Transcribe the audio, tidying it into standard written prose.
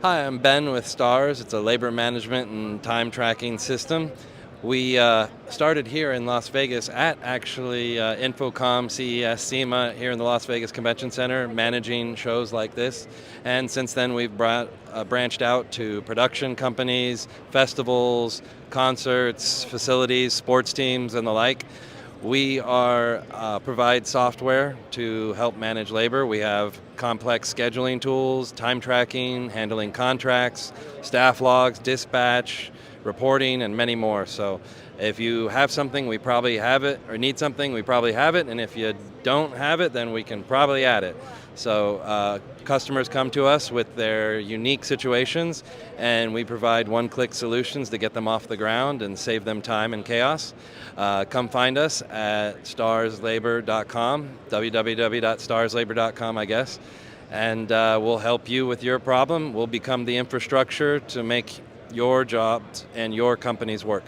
Hi, I'm Ben with STARS. It's a labor management and time tracking system. We started here in Las Vegas at actually InfoComm, CES, SEMA here in the Las Vegas Convention Center, managing shows like this. And since then, we've branched out to production companies, festivals, concerts, facilities, sports teams, and the like. We provide software to help manage labor. We have complex scheduling tools, time tracking, handling contracts, staff logs, dispatch, reporting, and many more. So if you have something, we probably have it, or need something, we probably have it, and if you don't have it, then we can probably add it. So customers come to us with their unique situations, and we provide one-click solutions to get them off the ground and save them time and chaos. Come find us at starslabor.com, www.starslabor.com, I guess, and we'll help you with your problem. We'll become the infrastructure to make your jobs and your company's work.